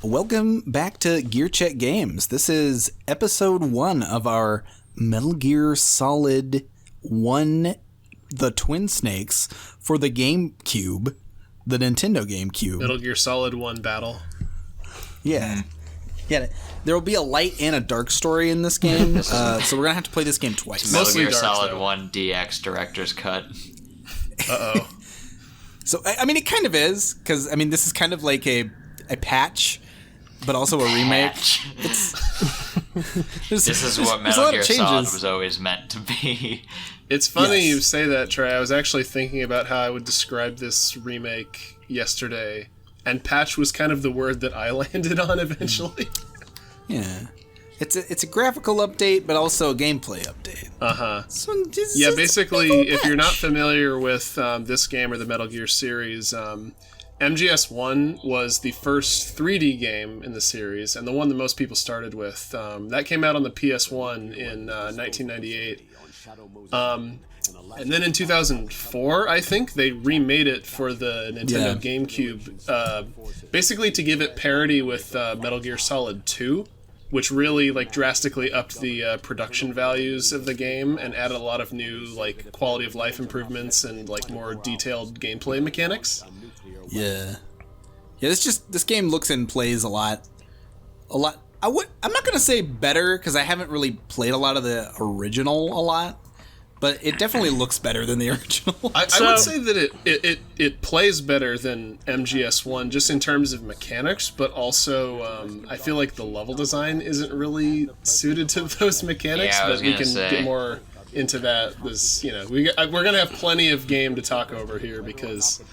Welcome back to Gear Check Games. This is episode 1 of our Metal Gear Solid 1 The Twin Snakes for the GameCube, the Nintendo GameCube. Metal Gear Solid 1 Battle. Yeah. Yeah, there will be a light and a dark story in this game, so we're going to have to play this game twice. Metal Gear Solid 1 DX Director's Cut. Uh-oh. So, I mean, it kind of is, because, I mean, this is kind of like a patch, but also a remake. This is what Metal Gear Solid was always meant to be. It's funny you say that, Trey. I was actually thinking about how I would describe this remake yesterday, and patch was kind of the word that I landed on eventually. Yeah. It's a graphical update, but also a gameplay update. Uh-huh. So yeah, basically, if you're not familiar with this game or the Metal Gear series, MGS1 was the first 3D game in the series, and the one that most people started with. That came out on the PS1 in 1998. And then in 2004, I think, they remade it for the Nintendo GameCube, basically to give it parity with Metal Gear Solid 2, which really drastically upped the production values of the game and added a lot of new quality of life improvements and more detailed gameplay mechanics. Yeah. Yeah, this game looks and plays a lot. I'm not gonna say better, because I haven't really played a lot of the original a lot, but it definitely looks better than the original. I would say that it plays better than MGS1 just in terms of mechanics, but also I feel like the level design isn't really suited to those mechanics. Yeah, but we can get more into that. We're gonna have plenty of game to talk over here because.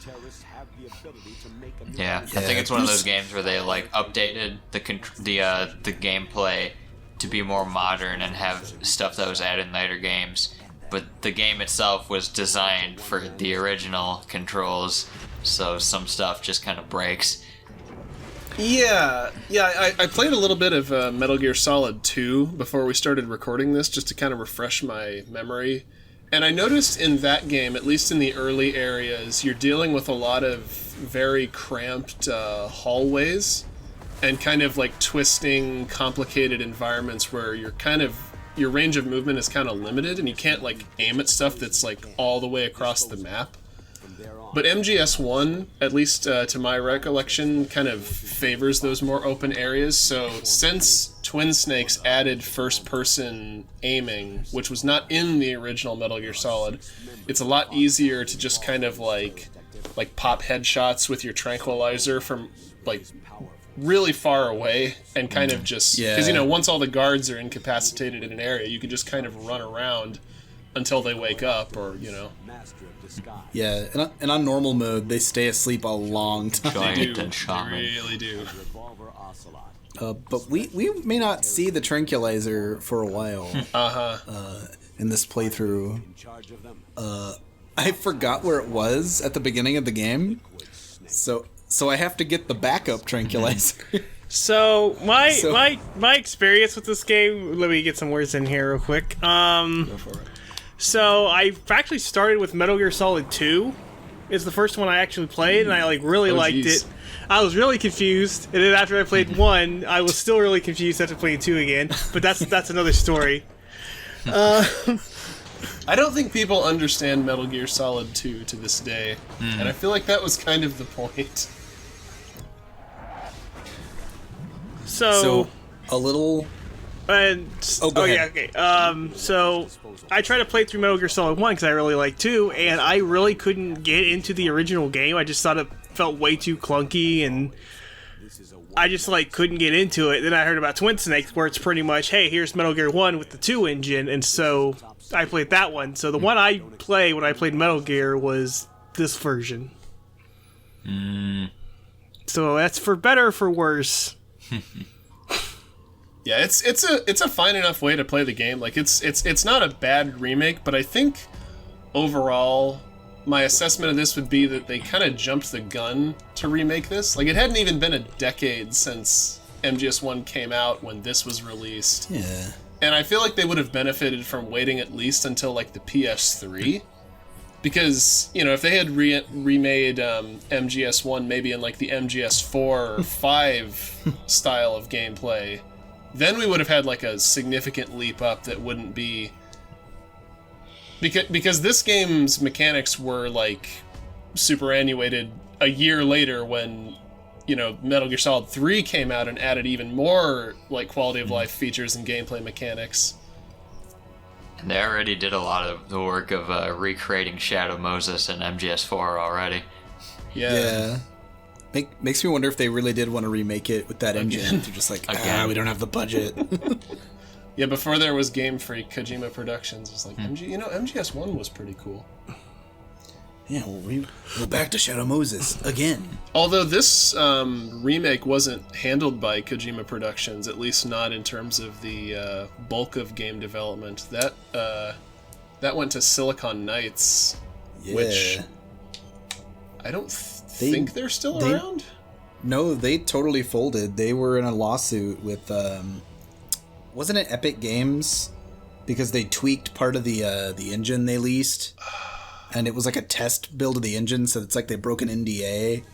Yeah, I think it's one of those games where they updated the gameplay to be more modern and have stuff that was added in later games. But the game itself was designed for the original controls, so some stuff just kind of breaks. Yeah, I played a little bit of Metal Gear Solid 2 before we started recording this, just to kind of refresh my memory. And I noticed in that game, at least in the early areas, you're dealing with a lot of very cramped hallways and kind of twisting, complicated environments where your range of movement is kind of limited and you can't aim at stuff that's all the way across the map. But MGS1, at least to my recollection, kind of favors those more open areas. So since Twin Snakes added first-person aiming, which was not in the original Metal Gear Solid, it's a lot easier to just kind of pop headshots with your tranquilizer from really far away and kind of just because once all the guards are incapacitated in an area, you can just kind of run around until they wake up, or Yeah, and on normal mode, they stay asleep a long time. They really do. But we may not see the tranquilizer for a while. In this playthrough. I forgot where it was at the beginning of the game, so I have to get the backup tranquilizer. So my experience with this game. Let me get some words in here real quick. Go for it. So I actually started with Metal Gear Solid 2. It's the first one I actually played, and I really liked it. I was really confused, and then after I played 1, I was still really confused after playing 2 again. But that's another story. I don't think people understand Metal Gear Solid 2 to this day, and I feel like that was kind of the point. So a little. And go ahead. Yeah, okay. So I tried to play through Metal Gear Solid 1 because I really liked 2, and I really couldn't get into the original game. I just thought it felt way too clunky, and I just couldn't get into it. Then I heard about Twin Snakes, where it's pretty much, hey, here's Metal Gear 1 with the 2 engine, and so I played that one. So the one I played when I played Metal Gear was this version. So that's for better or for worse. Yeah, it's a fine enough way to play the game. It's not a bad remake, but I think overall my assessment of this would be that they kind of jumped the gun to remake this. It hadn't even been a decade since MGS1 came out when this was released. Yeah. And I feel like they would have benefited from waiting at least until the PS3 Because, if they had remade MGS1 maybe in like the MGS4 or 5 style of gameplay, then we would have had like a significant leap up that wouldn't be... Because this game's mechanics were like superannuated a year later when, Metal Gear Solid 3 came out and added even more like quality of life features and gameplay mechanics. And they already did a lot of the work of recreating Shadow Moses in MGS4 already. Yeah. Makes me wonder if they really did want to remake it with that engine. They're just like, we don't have the budget. Yeah, before there was Game Freak, Kojima Productions was like, MGS1 was pretty cool. Yeah, we'll back to Shadow Moses again. Although this remake wasn't handled by Kojima Productions, at least not in terms of the bulk of game development. That went to Silicon Knights, which I don't think they're still around. No, they totally folded. They were in a lawsuit with, wasn't it Epic Games? Because they tweaked part of the engine they leased. And it was like a test build of the engine, so it's like they broke an NDA.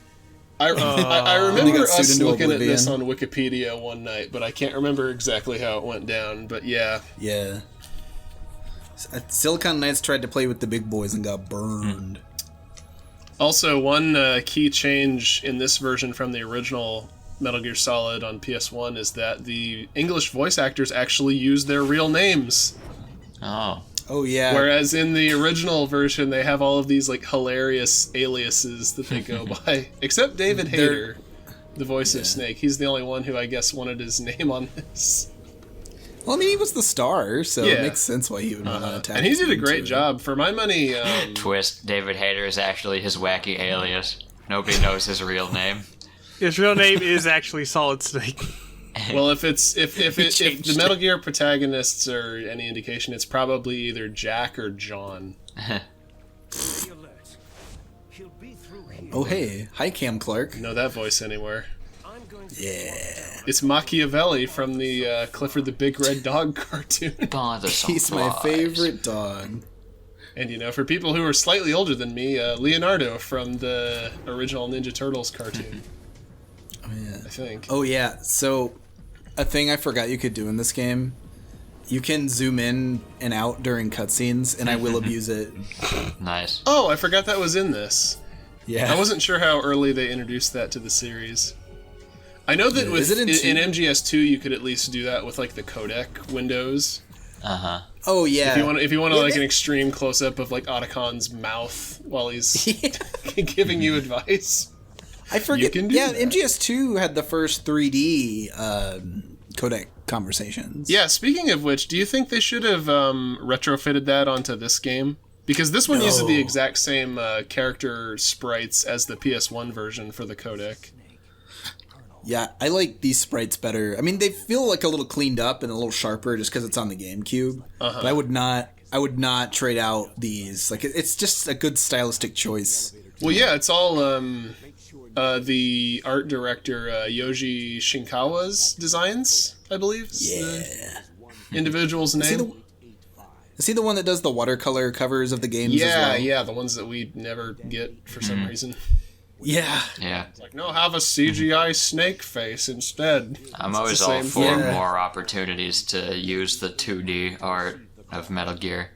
I remember us looking at this on Wikipedia one night, but I can't remember exactly how it went down, but yeah. Yeah. Silicon Knights tried to play with the big boys and got burned. Also, one key change in this version from the original Metal Gear Solid on PS1 is that the English voice actors actually use their real names. Oh, yeah. Whereas in the original version, they have all of these like hilarious aliases that they go by. Except David Hayter, the voice of Snake. He's the only one who I guess wanted his name on this. Well, I mean, he was the star, so it makes sense why he would want to attack. And he did a great job. For my money... Twist, David Hayter is actually his wacky alias. Nobody knows his real name. His real name is actually Solid Snake. Well, if the Metal Gear protagonists are any indication, it's probably either Jack or John. Oh, hey. Hi, Cam Clark. Know that voice anywhere. Yeah. It's Machiavelli from the Clifford the Big Red Dog cartoon. He's my favorite dog. And, for people who are slightly older than me, Leonardo from the original Ninja Turtles cartoon. Oh, yeah. I think. Oh, yeah. So... a thing I forgot you could do in this game, you can zoom in and out during cutscenes, and I will abuse it. Nice. Oh, I forgot that was in this. Yeah. I wasn't sure how early they introduced that to the series. I know that in MGS2 you could at least do that with like the codec windows. Oh yeah. If you want like an extreme close up of like Otacon's mouth while he's giving you advice. I forget. Yeah, MGS2 had the first 3D codec conversations. Yeah, speaking of which, do you think they should have retrofitted that onto this game? Because this one uses the exact same character sprites as the PS1 version for the codec. Yeah, I like these sprites better. I mean, they feel like a little cleaned up and a little sharper just because it's on the GameCube. But I would not trade out these. Like, it's just a good stylistic choice. Well, yeah, it's all the art director Yoji Shinkawa's designs, I believe. Yeah. The individual's name. Is he the one that does the watercolor covers of the games as well? Yeah, the ones that we never get for some reason. Yeah. It's like, no, have a CGI snake face instead. I'm always all for more opportunities to use the 2D art of Metal Gear.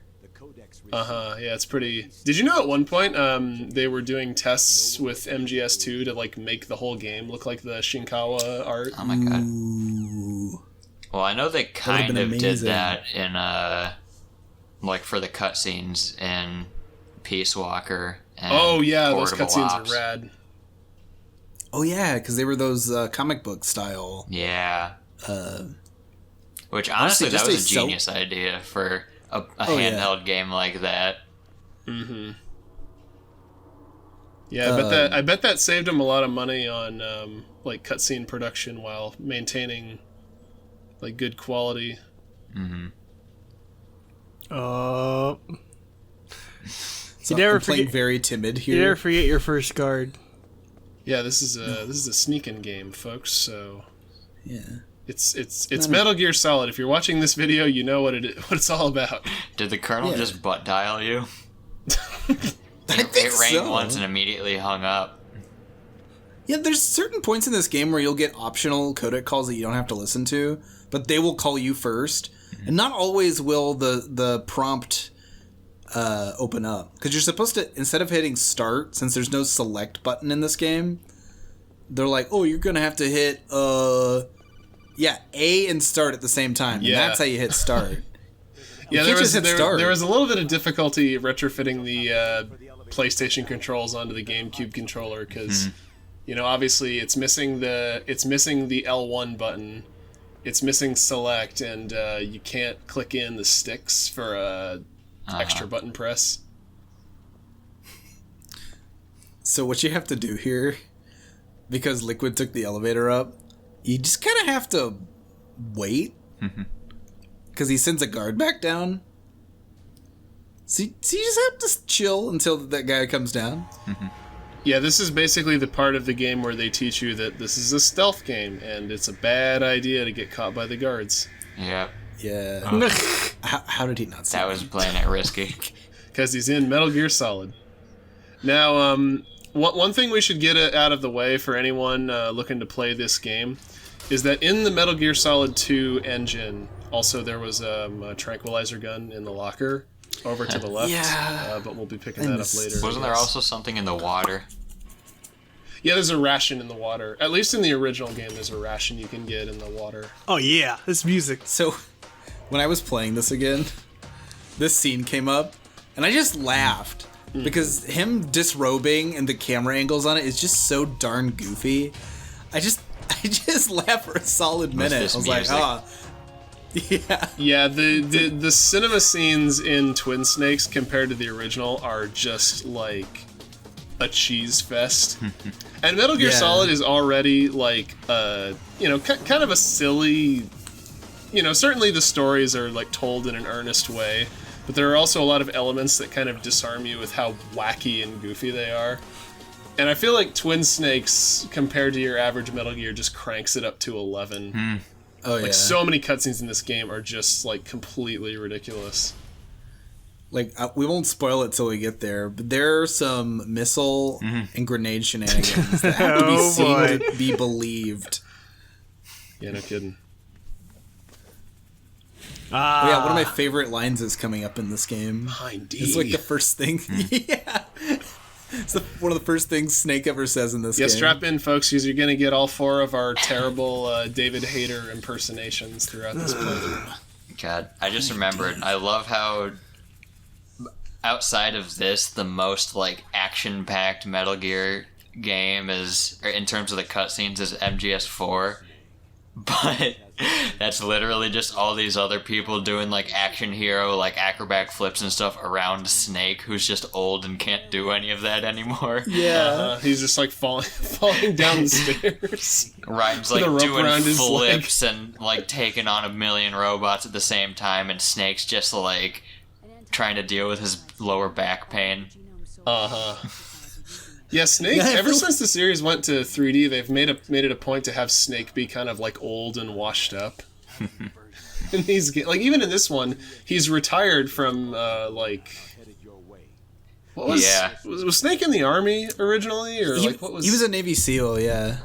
Yeah, it's pretty... Did you know at one point they were doing tests with MGS2 to like make the whole game look like the Shinkawa art? Oh my god. Ooh. Well, I know they kind of did that in like for the cutscenes in Peace Walker and those cutscenes Ops. are rad. Oh yeah, because they were those comic book style. Yeah. Which honestly, that was a genius idea for a handheld game like that. Mm-hmm. Yeah, I bet that saved them a lot of money on like cutscene production while maintaining like good quality. Mm-hmm. So you never forget. Very timid here. You never forget your first guard. Yeah, this is a sneaking game, folks. So yeah, it's Metal Gear Solid. If you're watching this video, you know what it's all about. Did the Colonel just butt dial you? It rained once and immediately hung up. Yeah, there's certain points in this game where you'll get optional codec calls that you don't have to listen to, but they will call you first. And not always will the prompt open up. Because you're supposed to, instead of hitting start, since there's no select button in this game, they're like, oh, you're going to have to hit, A and start at the same time. Yeah. And that's how you hit start. Yeah, there was a little bit of difficulty retrofitting the PlayStation controls onto the GameCube controller because, obviously it's missing the L1 button, it's missing select, and you can't click in the sticks for a extra button press. So what you have to do here, because Liquid took the elevator up, you just kind of have to wait. Because he sends a guard back down. So you just have to chill until that guy comes down. Yeah, this is basically the part of the game where they teach you that this is a stealth game, and it's a bad idea to get caught by the guards. Yep. Yeah. How did he not see that? Was playing it risky. Because he's in Metal Gear Solid. Now, one thing we should get out of the way for anyone looking to play this game is that in the Metal Gear Solid 2 engine, also there was a tranquilizer gun in the locker over to the left. But we'll be picking that up later. Wasn't there also something in the water? Yeah, there's a ration in the water. At least in the original game, there's a ration you can get in the water. Oh yeah, this music. So, when I was playing this again, this scene came up, and I just laughed. Because him disrobing and the camera angles on it is just so darn goofy. I just laughed for a solid minute. I was like, yeah. Yeah, the cinema scenes in Twin Snakes compared to the original are just like a cheese fest. And Metal Gear Solid is already like kind of a silly, certainly the stories are like told in an earnest way, but there are also a lot of elements that kind of disarm you with how wacky and goofy they are. And I feel like Twin Snakes, compared to your average Metal Gear, just cranks it up to 11. Oh, yeah. Like, so many cutscenes in this game are just, like, completely ridiculous. Like, we won't spoil it till we get there, but there are some missile and grenade shenanigans that have to be seen to be believed. Yeah, no kidding. Yeah, one of my favorite lines is coming up in this game. It's like the first thing. Yeah. It's one of the first things Snake ever says in this game. Yeah, strap in, folks, because you're going to get all 4 of our terrible David Hayter impersonations throughout this playthrough. God, I just remembered. I love how, outside of this, the most, like, action-packed Metal Gear game is, or in terms of the cutscenes, is MGS4. But that's literally just all these other people doing like action hero, like acrobat flips and stuff around Snake, who's just old and can't do any of that anymore. Yeah, he's just like falling down the stairs. Ryan's like doing flips and like taking on 1,000,000 robots at the same time, and Snake's just like trying to deal with his lower back pain. Yeah, Snake, ever since the series went to 3D, they've made it a point to have Snake be kind of, like, old and washed up. And he's, like, even in this one, he's retired from, like... What was... Yeah. Was Snake in the Army originally? Or, like, what was... He was a Navy SEAL, yeah.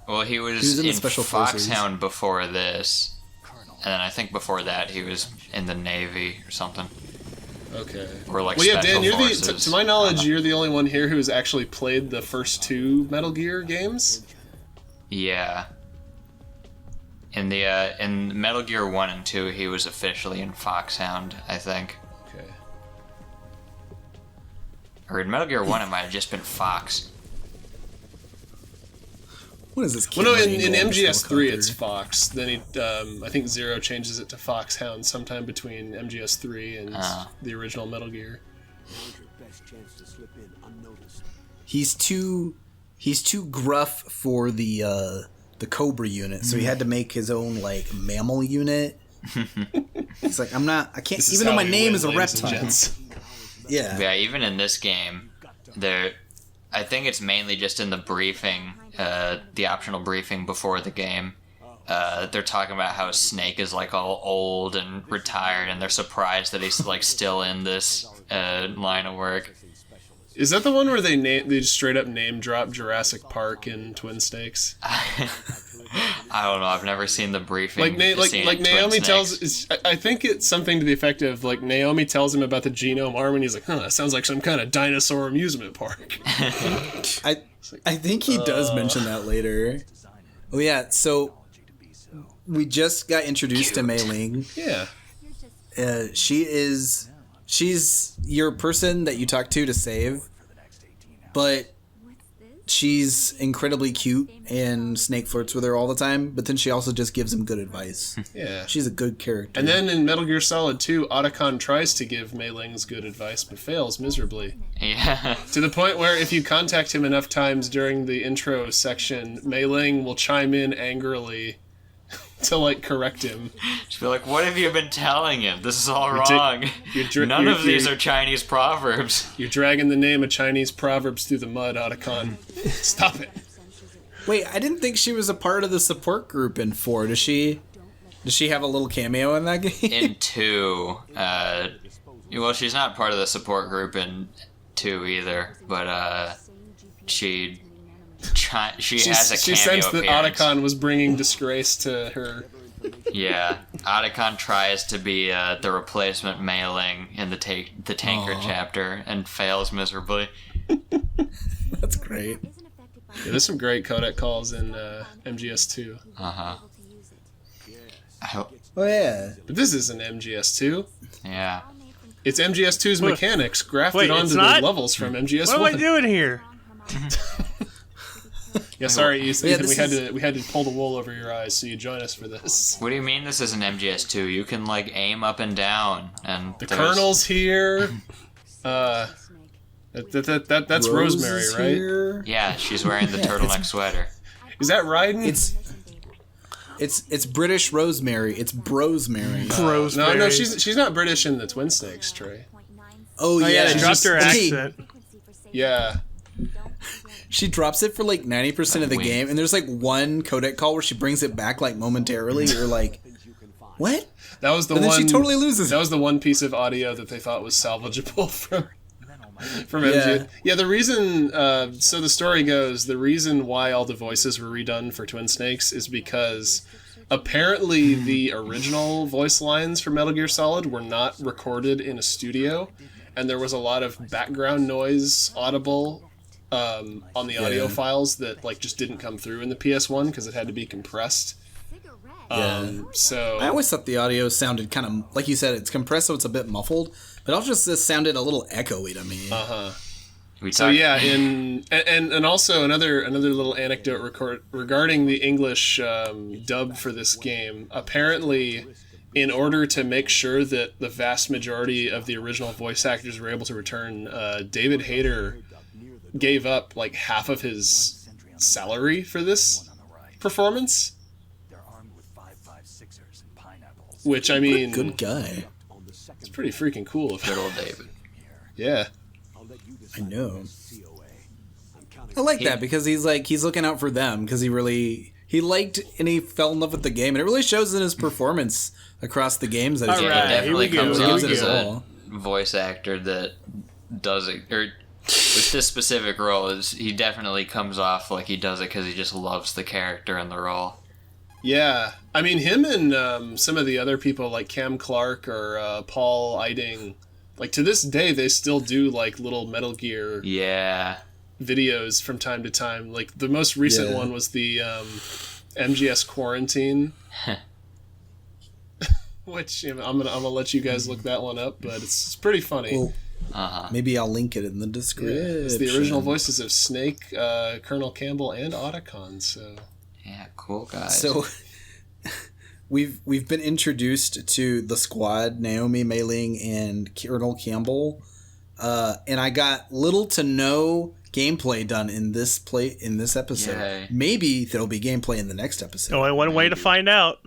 Well, he was in Special Foxhound before this. And then I think before that, he was in the Navy or something. Okay. Or like well, yeah, Dan, to my knowledge, you're the only one here who's actually played the first 2 Metal Gear games. Yeah. In Metal Gear 1 and 2, he was officially in Foxhound, I think. Okay. Or in Metal Gear 1, it might have just been Fox. What is this? Well, no, in MGS3 it's Fox. Then I think Zero changes it to Foxhound sometime between MGS3 and the original Metal Gear. He's too gruff for the Cobra unit, so he had to make his own like mammal unit. He's like, I can't. Even though my name is a reptile. Yeah, even in this game, I think it's mainly just in the briefing, the optional briefing before the game. They're talking about how Snake is like all old and retired, and they're surprised that he's like still in this line of work. Is that the one where they just straight up name drop Jurassic Park in Twin Snakes? I don't know. I've never seen the briefing. Like Naomi tells. I think it's something to the effect of like Naomi tells him about the genome arm, and he's like, "Huh, that sounds like some kind of dinosaur amusement park." I think he does mention that later. Oh yeah, so we just got introduced to Mei Ling. Yeah. She's your person that you talk to save, but she's incredibly cute and Snake flirts with her all the time, but then she also just gives him good advice. Yeah. She's a good character. And then in Metal Gear Solid 2, Otacon tries to give Mei Ling's good advice, but fails miserably. Yeah. To the point where if you contact him enough times during the intro section, Mei Ling will chime in angrily to, like, correct him. Just be like, what have you been telling him? This is all wrong. None of these are Chinese proverbs. You're dragging the name of Chinese proverbs through the mud, Otacon. Stop it. Wait, I didn't think she was a part of the support group in 4. Does she have a little cameo in that game? In 2, well, she's not part of the support group in 2 either, but she has a cameo She sensed that appearance. Otacon was bringing disgrace to her. Yeah, Otacon tries to be the replacement Mei Ling in the Tanker chapter and fails miserably. That's great. Yeah, there's some great codec calls in MGS2. Uh-huh. Oh yeah. But this isn't MGS2. Yeah. It's MGS2's mechanics grafted onto the levels from MGS1. What am I doing here? Yeah, sorry, Ethan. Yeah, we had to pull the wool over your eyes so you join us for this. What do you mean this is an MGS2? You can, like, aim up and down, and The Colonel's here. That's Rosemary, right? Here. Yeah, she's wearing the turtleneck sweater. Is that Raiden? It's British Rosemary. It's Brosemary. No, she's not British in the Twin Snakes, Trey. Oh yeah, they dropped her accent. Yeah. She drops it for like 90% of the game, and there's like one codec call where she brings it back like momentarily. You're like, what? That was the and one. Then she totally loses. That was the one piece of audio that they thought was salvageable from MG. Yeah, the reason. So the story goes, the reason why all the voices were redone for Twin Snakes is because apparently the original voice lines for Metal Gear Solid were not recorded in a studio, and there was a lot of background noise audible on the audio files that like just didn't come through in the PS1 because it had to be compressed. So I always thought the audio sounded kind of like you said. It's compressed, so it's a bit muffled, but it also just sounded a little echoey to me. So yeah, and also another little anecdote regarding the English dub for this game. Apparently, in order to make sure that the vast majority of the original voice actors were able to return, David Hayter gave up like half of his salary for this performance. Which, I mean, good guy. It's pretty freaking cool. Good old David. Yeah. I know. I like that because he's looking out for them because he liked and he fell in love with the game, and it really shows in his performance across the games that he's He played. definitely comes off it as a all. voice actor that does it, or with this specific role, he definitely comes off like he does it because he just loves the character and the role. Yeah, I mean, him and some of the other people like Cam Clark or Paul Eiding, like to this day, they still do like little Metal Gear videos from time to time. Like the most recent one was the MGS Quarantine, which I'm gonna let you guys look that one up, but it's pretty funny. Well, maybe I'll link it in the description. Yeah, it's the original voices of Snake, Colonel Campbell, and Otacon. So. Yeah, cool guys. So we've been introduced to the squad, Naomi, Mei Ling, and Colonel Campbell, and I got little to no gameplay done in this episode. Yay. Maybe there'll be gameplay in the next episode. Only one way to find out.